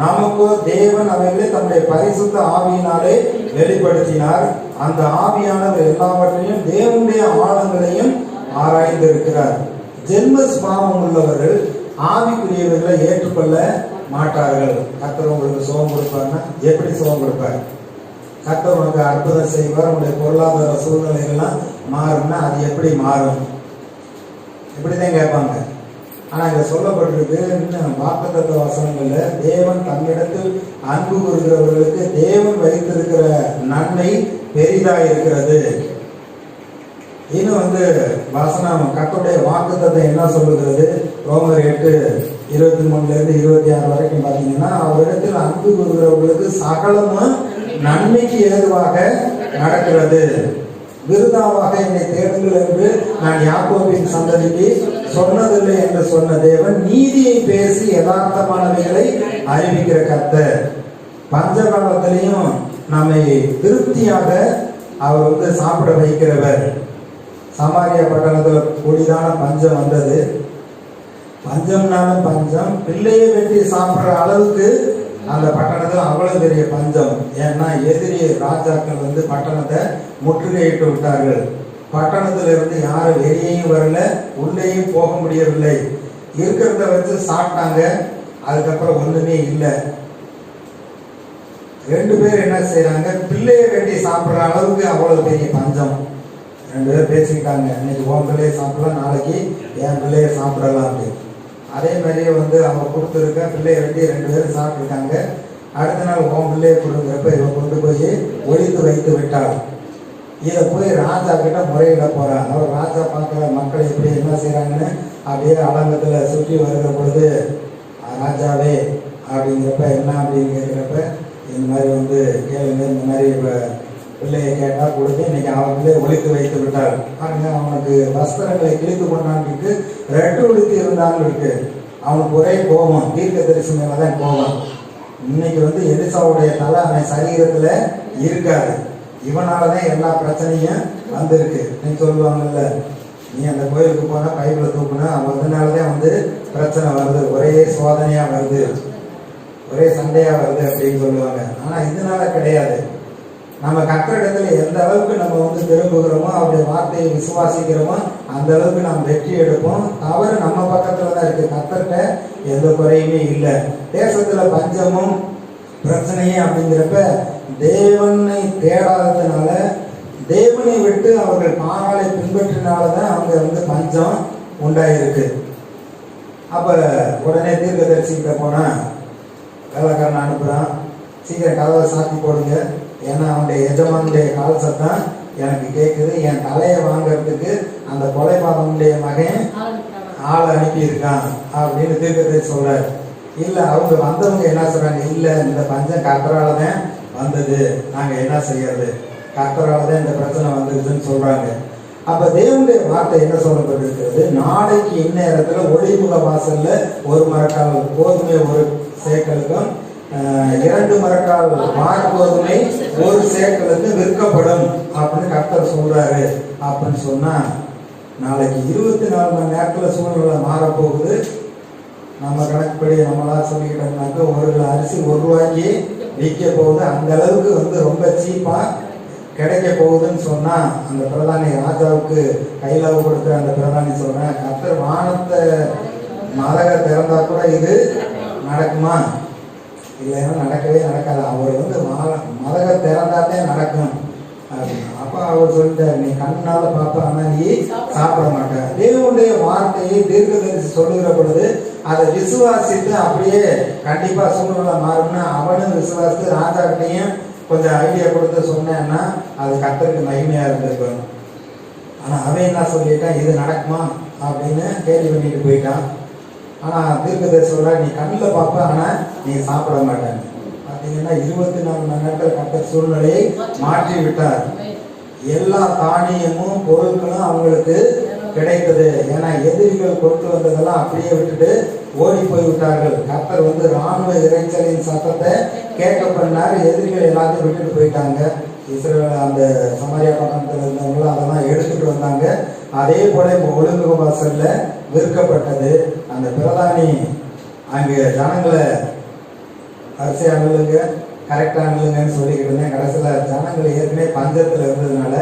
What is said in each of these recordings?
நமக்கோ தேவன் அவைகளை தம்முடைய பரிசுத்த ஆவியினாலே வெளிப்படுத்தினார். அந்த ஆவியானவர் எல்லாவற்றையும் தேவனுடைய ஆழங்களையும் ஆராய்ந்திருக்கிறார். ஜென்ம சுபாவம் உள்ளவர்கள் ஆவிக்குரியவர்களை ஏற்றுக்கொள்ள மாட்டார்கள். கர்த்தர் உங்களுக்கு சுகம் கொடுப்பார்னா எப்படி சுகம் கொடுப்பார்? கர்த்தர் உங்களுக்கு அற்புதம் செய்வார், உங்களுடைய பொருளாதார சூழ்நிலைகள்லாம் மாறும்னா அது எப்படி மாறும்? இப்படிதான் கேட்பாங்க. ஆனா இங்க சொல்லப்பட்டிருக்கு, இன்னும் வாக்குத்தத்த வசனங்கள்ல தேவன் தம்மிடத்தில் அன்பு கூறுகிறவர்களுக்கு தேவன் வைத்திருக்கிற நன்மை பெரிதா இருக்கிறது. இன்னும் வசனம் கர்த்தருடைய வாக்குத்தத்தம் என்ன சொல்லுகிறது? ரோமர் 8:23-26 வரைக்கும் பாத்தீங்கன்னா, அவரிடத்தில் அன்பு கூறுகிறவர்களுக்கு சகலமும் நன்மைக்கு ஏதுவாக நடக்கிறது. விருதாவாக என்னை தேடுங்கள் என்று நான் யாக்கோபின் சந்ததிக்கு சொன்னதில்லை என்று சொன்ன தேவன் நீதியை பேசி யதார்த்தமானவைகளை அறிவிக்கிற கர்த்தர். பஞ்ச காலத்திலையும் நம்மை திருப்தியாக அவர் சாப்பிட வைக்கிறவர். சமாரியா பட்டணத்துல கூடிதான பஞ்சம் வந்தது. பஞ்சம்னாலும் பஞ்சம், பிள்ளையை வெட்டி சாப்பிடுற அளவுக்கு அந்த பட்டணத்துல அவ்வளவு பெரிய பஞ்சம். ஏன்னா எதிரி ராஜாக்கள் பட்டணத்தை முற்றுகையிட்டு விட்டார்கள். பட்டணத்துல இருந்து யாரும் வெளியேயும் வரல, உள்ளேயும் போக முடியவில்லை. இருக்கிறத வச்சு சாப்பிட்டாங்க. அதுக்கப்புறம் ஒண்ணுமே இல்லை. 2 பேர் என்ன செய்யறாங்க? பிள்ளையை வெட்டி சாப்பிடுற அளவுக்கு அவ்வளவு பெரிய பஞ்சம். 2 பேர் பேசிக்கிட்டாங்க, இன்னைக்கு உன் பிள்ளையை சாப்பிடலாம், நாளைக்கு என் பிள்ளையை சாப்பிடலாம் அப்படின்னு. அதே மாதிரியே அவங்க கொடுத்துருக்க பிள்ளையை வெட்டி 2 பேரும் சாப்பிட்டுருக்காங்க. அடுத்த நாள் உன் பிள்ளையை கொடுக்குறப்ப இவன் கொண்டு போய் ஒழித்து வைத்து விட்டாள். இதை போய் ராஜா கிட்ட முறையிட போறான். அவர் ராஜா பார்க்குற மக்கள் எப்படி என்ன செய்யறாங்கன்னு அப்படியே அலங்கத்துல சுற்றி வருகிற பொழுது, ராஜாவே அப்படிங்கிறப்ப என்ன அப்படின்னு கேட்குறப்ப, இந்த மாதிரி கேளுங்க, இந்த மாதிரி பிள்ளையை கேட்டா கொடுத்து இன்னைக்கு அவன் பிள்ளையை ஒழித்து வைத்து விட்டாள். பாருங்க, அவனுக்கு வஸ்திரங்களை கிழித்து கொண்டான்னு ரெட்டு ஒழித்து இருந்தான்னு இருக்கு. அவனுக்கு ஒரே கோபம், தீர்க்க தரிசி மேலதான் கோபம். இன்னைக்கு எலிசாவுடைய தலை அவன் சரீரத்துல இருக்காது. இவனாலதான் எல்லா பிரச்சனையும் வந்திருக்கு. நீ சொல்லுவாங்கல்ல, நீ அந்த கோயிலுக்கு போனா பைபிளை தூக்குனா அதனாலதான் பிரச்சனை வருது, ஒரே சோதனையா வருது, ஒரே சண்டையா வருது அப்படின்னு சொல்லுவாங்க. ஆனா இதனால கிடையாது. நம்ம கர்த்தரிடத்துல எந்த அளவுக்கு நம்ம திரும்புகிறோமோ, அவருடைய வார்த்தையை விசுவாசிக்கிறோமோ, அந்த அளவுக்கு நம்ம வெற்றி எடுப்போம். தவறு நம்ம பக்கத்துல தான் இருக்கு. கர்த்தர்கிட்ட எந்த குறையுமே இல்லை. தேசத்துல பஞ்சமும் பிரச்சனையும் அப்படிங்கிறப்ப தேவனை தேடாததுனால, தேவனை விட்டு அவர்கள் பாராளை பின்பற்றினாலதான் அவங்க பஞ்சம் உண்டாயிருக்கு. அப்ப உடனே தீர்க்கதரிசிக்கிட்ட போனா வேலைக்காரன் அனுப்புறான், சீக்கிரம் கதவை சாத்தி போடுங்க, ஏன்னா அவனுடைய எஜமானுடைய கால் சத்தம் எனக்கு கேட்குது, என் தலையை வாங்கறதுக்கு அந்த கொலைபாதனுடைய மகன் ஆள் அனுப்பி இருக்கான் அப்படின்னு தீர்க்கதரிசி சொல்றாரு. இல்ல அவங்க வந்தவங்க என்ன சொல்றாங்க? இல்ல, இந்த பஞ்சம் கர்த்தரால தான் வந்தது, நாங்க என்ன செய்யறது, கர்த்தரால தான் இந்த பிரச்சனை வந்ததுன்னு சொல்றாங்க. அப்ப தேவனுடைய வார்த்தை என்ன சொல்லப்பட்டிருக்கிறது? நாளைக்கு இந்நேரத்துல ஒளிமுக வாசல்ல 1 மரக்கால் கோதுமை 1 சேக்கலுக்கும் 2 மரக்கால் கோதுமை 1 சேக்கலுக்கு விற்கப்படும் அப்படின்னு கர்த்தர் சொல்றாரு. அப்படின்னு சொன்னா நாளைக்கு 24 மணி நேரத்துல சூழ்நிலை மாறப்போகுது. நம்ம கணக்குப்படி நம்மளா சொல்லிக்கிட்டோம்னாக்க 1 கிலோ அரிசி 1 ரூபாய்க்கு விற்க போகுது. அந்த அளவுக்கு ரொம்ப சீப்பா கிடைக்க போகுதுன்னு சொன்னா, அந்த பிரதானி ராஜாவுக்கு கையில கொடுக்குற அந்த பிரதானி சொல்றேன், கர்த்தர் வானத்தை மதக திறந்தா கூட இது நடக்குமா? இல்லைன்னா நடக்கவே நடக்காது. அவர் மதக திறந்தாத்தே நடக்கும் அப்படின்னு. அப்ப அவர் சொல்லிட்டாரு, நீ கண்ணால பார்ப்ப, ஆனா நீ சாப்பிட மாட்ட. தேவனுடைய வார்த்தையை தீர்க்கதரிசி சொல்லுகிற பொழுது அதை விசுவாசித்து அப்படியே கண்டிப்பா சூழ்நிலை மாறும்னா, அவனும் விசுவாசித்து ராஜா கிட்டையும் கொஞ்சம் ஐடியா கொடுத்து சொன்னேன்னா அது கர்த்தருக்கு மகிமையா இருந்திருக்கும். ஆனா அவன் என்ன சொல்லிட்டான், இது நடக்குமா அப்படின்னு கேள்வி பண்ணிட்டு போயிட்டான். ஆனா தீர்க்கதரிசி சொல்ற, நீ கண்ணில் பார்ப்ப, ஆனா நீ சாப்பிட மாட்டாங்க. பாத்தீங்கன்னா 24 மணி நேரத்தில் கர்த்தர் சூழ்நிலையை மாற்றி விட்டார். எல்லா தானியமும் பொருட்களும் அவங்களுக்கு கிடைத்தது. ஏன்னா எதிரிகள் கொண்டு வந்ததெல்லாம் அப்படியே விட்டுட்டு ஓடி போய் விட்டார்கள். கர்த்தர் ராணுவ இறைச்சலின் சத்தத்தை கேட்க பண்ணார். எதிரிகள் எல்லாத்தையும் விட்டுட்டு போயிட்டாங்க. இஸ்ரேல் அந்த சமாரியா பட்டணத்தில் இருந்தவங்களும் அதெல்லாம் எடுத்துட்டு வந்தாங்க. அதே போல இப்போ ஒழுங்கு வாசல்ல விற்கப்பட்டது. அந்த பிரதானி அங்கே ஜனங்களை வரிசையா நில்லுங்க, கரெக்டா நில்லுங்கன்னு சொல்லிக்கிட்டு இருந்தேன். கடைசியில் ஜனங்கள் ஏற்கனவே பஞ்சத்தில் இருந்ததுனால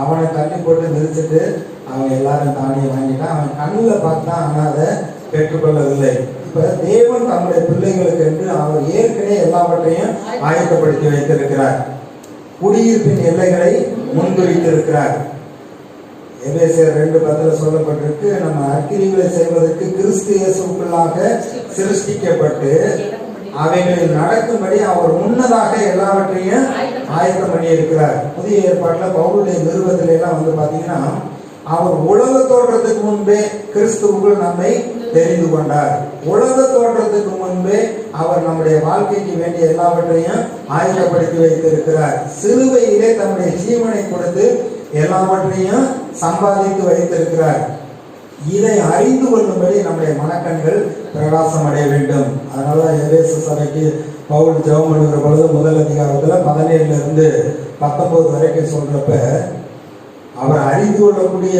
அவனை தட்டி போட்டு நிறுத்திட்டு அவன் எல்லாரும் தானியை வாங்கிட்டான். அவன் கண்ணில் பார்த்தான், ஆனால் அதை பெற்றுக்கொள்ளவில்லை. இப்ப தேவன் தம்முடைய பிள்ளைகளுக்கு என்று அவர் ஏற்கனவே எல்லாவற்றையும் ஆயத்தப்படுத்தி வைத்திருக்கிறார். குடியிருப்பின் எல்லைகளை முன்குறித்திருக்கிறார். எபேசியர் 2:10 சொல்லப்பட்டிருக்கு, நம்ம அக்கிரிகளை செய்வதற்கு கிறிஸ்து இயேசுவுக்குள்ளாக சிருஷ்டிக்கப்பட்டு அவைகளில் நடக்கும்படி அவர் முன்னதாக எல்லாவற்றையும் ஆயத்தம் பண்ணி இருக்கிறார். புதிய ஏற்பாட்டில் பவுலுடைய நிருபத்தில எல்லாம் வந்து பாத்தீங்கன்னா, அவர் உலக தோற்றத்துக்கு முன்பே கிறிஸ்துவுக்குள் நம்மை தெரிந்து கொண்டார். உலக தோற்றத்துக்கு முன்பே அவர் நம்முடைய வாழ்க்கைக்கு வேண்டிய எல்லாவற்றையும் ஆயத்தப்படுத்தி வைத்திருக்கிறார். சிலுவையிலே தம்முடைய ஜீவனை கொடுத்து எல்லாவற்றையும் சம்பாதித்து வைத்திருக்கிறார். இதை அறிந்து கொள்ளும்படி நம்முடைய மனக்கண்கள் பிரகாசம் அடைய வேண்டும். அதனால எபேசு சபைக்கு பவுல் ஜெபம் பண்ணுகிற பொழுது முதல் அதிகாரத்துல 17-19 வரைக்கும் சொல்றப்ப, அவர் அறிந்து கொள்ளக்கூடிய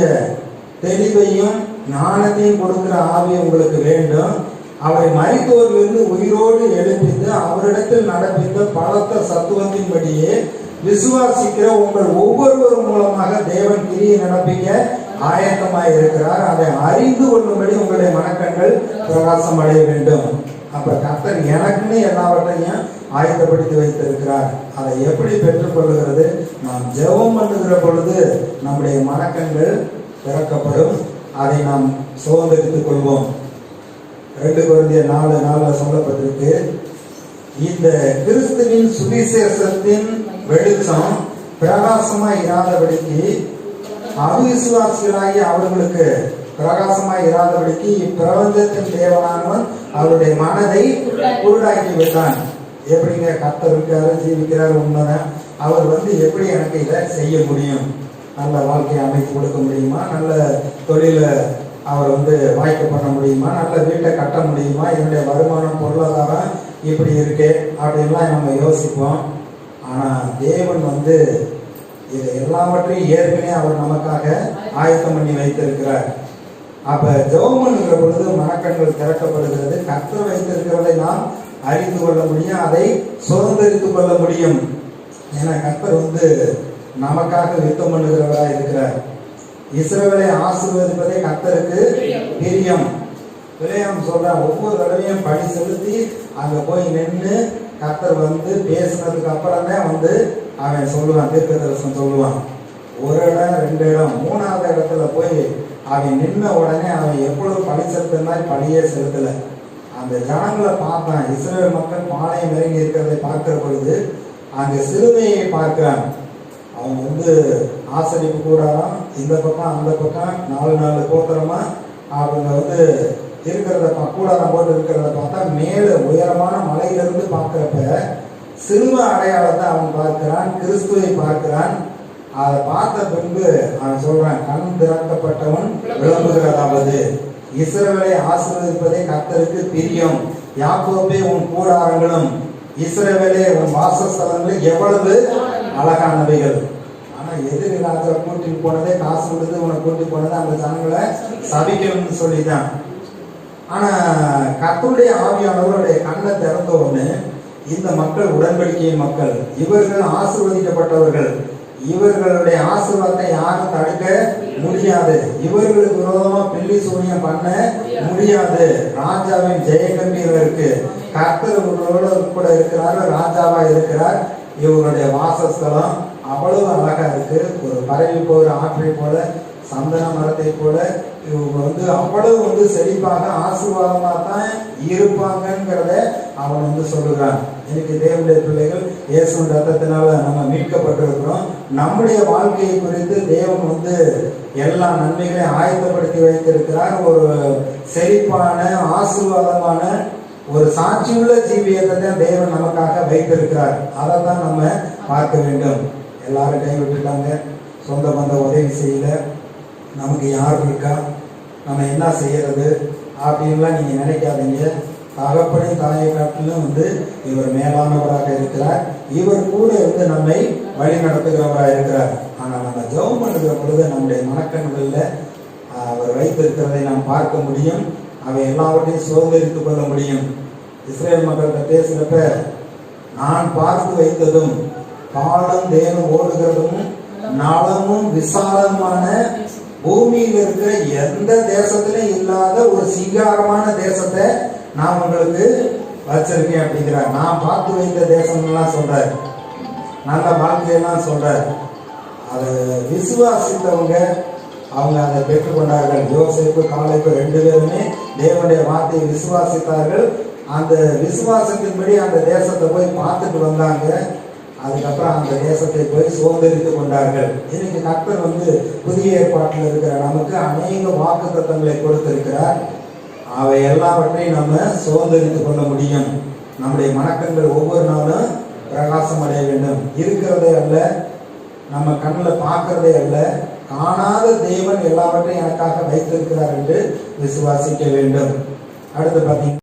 தெளிவையும் ஞானத்தையும் கொடுக்கிற ஆவி உங்களுக்கு வேண்டும். அவரை மரித்தோரிலிருந்து உயிரோடு எழுப்பித்து அவரிடத்தில் நடப்பித்த பலத்த சத்துவத்தின்படியே விசுவாசிக்கிற உங்கள் ஒவ்வொருவரும் மூலமாக தேவன் கிரியை நடப்பிக்க ஆயத்தமாய் இருக்கிறார். அதை அறிந்து கொள்ளும்படி உங்களுடைய மனக்கண்கள் பிரகாசம் அடைய வேண்டும். அப்ப கர்த்தர் எனக்குன்னு எல்லாவற்றையும் ஆயத்தப்படுத்தி வைத்திருக்கிறார். அதை எப்படி பெற்றுக்கொள்கிறது? நாம் ஜெபம் பண்ணுகிற பொழுது நம்முடைய மனக்கண்கள் திறக்கப்படும். அதை நாம் சுதந்திரித்துக் கொள்வோம். 2 கொரிந்தியர் 4:4 சொல்லப்பட்டிருக்கு, இந்த கிறிஸ்துவின் சுவிசேஷத்தின் வெளிச்சம் பிரகாசமாய் இராதபடிக்கு அவிசுவாசிகளாகி அவர்களுக்கு பிரகாசமாய் இராதபடிக்கு இப்பிரபஞ்சத்தின் தேவனானவன் அவருடைய மனதை குருடாக்கி விட்டான். எப்படிங்க? கர்த்தர் இருக்காரு, ஜீவிக்கிறார், உண்மைதான். அவர் எப்படி எனக்கு இதை செய்ய முடியும்? நல்ல வாழ்க்கையை அமைத்து கொடுக்க முடியுமா? நல்ல தொழிலை அவர் வாய்க்க பண்ண முடியுமா? நல்ல வீட்டை கட்ட முடியுமா? என்னுடைய வருமானம் பொருளாதாரம் இப்படி இருக்கே அப்படின்லாம் நம்ம யோசிப்போம். ஆனால் தேவன் இதை எல்லாவற்றையும் ஏற்கனவே அவர் நமக்காக ஆயத்தம் பண்ணி வைத்திருக்கிறார். அப்ப ஜெபம் பண்ணுகிற பொழுது மனக்கண்கள் திறக்கப்படுகிறது. கர்த்தர் வைத்திருக்கிறதை நாம் அறிந்து கொள்ள முடியும், அதை சுதந்திரித்துக் கொள்ள முடியும். ஏன்னா கர்த்தர் நமக்காக யுத்தம் பண்ணுகிறவராக இருக்கிறார். இஸ்ரவேலை ஆசீர்வதிப்பதே கர்த்தருக்கு பிரியம். பிரியம் சொல்ற ஒவ்வொரு தடவையும் படி செலுத்தி அங்க போய் நின்று கர்த்தர் பேசினதுக்கு அப்புறம் தான் அவன் சொல்லுவான், தீர்க்கதரிசனம் சொல்லுவான். ஒரு இடம் 2 இடம் 3ஆவது இடத்துல போய் அவன் நின்ன உடனே அவன் எப்பொழுது பழி செலுத்த மாதிரி பழியே செலுத்தல. அந்த ஜனங்களை பார்த்தான். இஸ்ரவேல் மக்கள் பாளையம் இறங்கி இருக்கிறதை பார்க்கிற பொழுது அங்க சிலுவையை பார்க்கிறான். அவங்க ஆசரிப்பு கூடாரம் இந்த பக்கம் அந்த பக்கம் 4 கோத்திரமா அவங்க இருக்கிறத கூடாரம் போட்டு இருக்கிறத பார்த்தா மேல உயரமான மலையிலிருந்து பார்க்கிறப்ப சிலுவை அடையாளத்தை அவன் பார்க்கிறான், கிறிஸ்துவை பார்க்கிறான். அதை பார்த்த பின்பு அவன் சொல்றான், கண் திறக்கப்பட்டவன் விளம்புகிறதாவது இஸ்ரவேலை ஆசீர்வதிப்பதே கர்த்தருக்கு பிரியம். யாக்கோபே உன் கூடாரங்களும் இஸ்ரவேலே உன் வாசஸ்தலங்களும் எவ்வளவு அழகானவைகள். ஆனா எதிரி ராஜா கூட்டிட்டு போனதே, காசு கொடுத்து உனக்கு கூட்டிட்டு போனது அந்த ஜனங்களை சபிக்கணும்னு சொல்லிதான். ஆனா கர்த்தருடைய ஆவியானவருடைய கண்ணை திறந்த உடனே இந்த மக்கள் உடன்படிக்கையின் மக்கள், இவர்கள் ஆசீர்வதிக்கப்பட்டவர்கள், இவர்களுடைய ஆசீர்வாதத்தை யாரும் தடுக்க முடியாது, இவர்களுக்கு விரோதமா பில்லி சூனியம் பண்ண முடியாது. ராஜாவின் ஜெயகம்பீரம் இருக்கு, கர்த்தர் இவர்களோட கூட இருக்கிறார், ராஜாவா இருக்கிறார். இவர்களுடைய வாசஸ்தலம் அவ்வளவு அழகா இருக்கு. ஒரு பறவை போகிற ஆற்றை போல, சந்தன மரத்தை போல இவங்க அவ்வளவு செழிப்பாக ஆசீர்வாதமா தான் இருப்பாங்கிறத அவன் சொல்லுகிறான். எனக்கு தேவனுடைய பிள்ளைகள், இயேசுவின் ரத்தத்தினால நம்ம மீட்கப்பட்டிருக்கிறோம். நம்முடைய வாழ்க்கையை குறித்து தேவன் எல்லா நன்மைகளையும் ஆயத்தப்படுத்தி வைத்திருக்கிறார். ஒரு செழிப்பான ஆசீர்வாதமான ஒரு சாட்சியுள்ள ஜீவியத்தை தான் தேவன் நமக்காக வைத்திருக்கிறார். அதை தான் நம்ம பார்க்க வேண்டும். எல்லாரும் கைவிட்டுட்டாங்க, சொந்த பந்த உதவி செய்யல, நமக்கு யார் இருக்கா, நம்ம என்ன செய்யறது அப்படின்லாம் நீங்க நினைக்காதீங்க. தகப்பனையும் தாயை காட்டிலும் இவர் மேலானவராக இருக்கிறார். இவர் கூட நம்மை வழி நடத்துகிறவராக இருக்கிறார். ஆனால் நம்ம ஜெபம் பண்ணுகிற பொழுது நம்முடைய மனக்கண்கள்ல அவர் வைத்திருக்கிறதை நாம் பார்க்க முடியும். அவை எல்லாவற்றையும் சுதந்திரித்துக் கொள்ள முடியும். இஸ்ரேல் மக்கள்கிட்ட பேசுறப்ப நான் பார்த்து வைத்ததும் பாலும் தேனும் ஓடுகிறதும் நலமும் விசாலமான பூமியில் இருக்கிற எந்த தேசத்திலும் இல்லாத ஒரு சிங்காரமான தேசத்தை நான் உங்களுக்கு வச்சிருக்கேன் அப்படிங்கிறார். நான் பார்த்து வைத்த தேசம்லாம் சொல்றாரு, நல்ல வாழ்க்கையெல்லாம் சொல்றாரு. அதை விசுவாசித்தவங்க அவங்க அதை பெற்றுக்கொண்டார்கள். யோசேப்பு காலேபு 2 பேருமே தேவனுடைய வார்த்தையை விசுவாசித்தார்கள். அந்த விசுவாசத்தின்படி அந்த தேசத்தை போய் பார்த்துட்டு வந்தாங்க. அதுக்கப்புறம் அந்த தேசத்தை போய் சுதந்திரித்து கொண்டார்கள். இன்னைக்கு கர்த்தர் புதிய ஏற்பாட்டில் இருக்கிற நமக்கு அநேக வாக்குத்தத்தங்களை கொடுத்திருக்கிறார். அவை எல்லாவற்றையும் நம்ம சுதந்திரித்து கொள்ள முடியும். நம்முடைய மனக்கண்கள் ஒவ்வொரு நாளும் பிரகாசம் அடைய வேண்டும். இருக்கிறதே அல்ல, நம்ம கண்ணில் பார்க்கறதே அல்ல, காணாத தேவன் எல்லாவற்றையும் எனக்காக வைத்திருக்கிறார் என்று விசுவாசிக்க வேண்டும். அடுத்து பார்த்தீங்கன்னா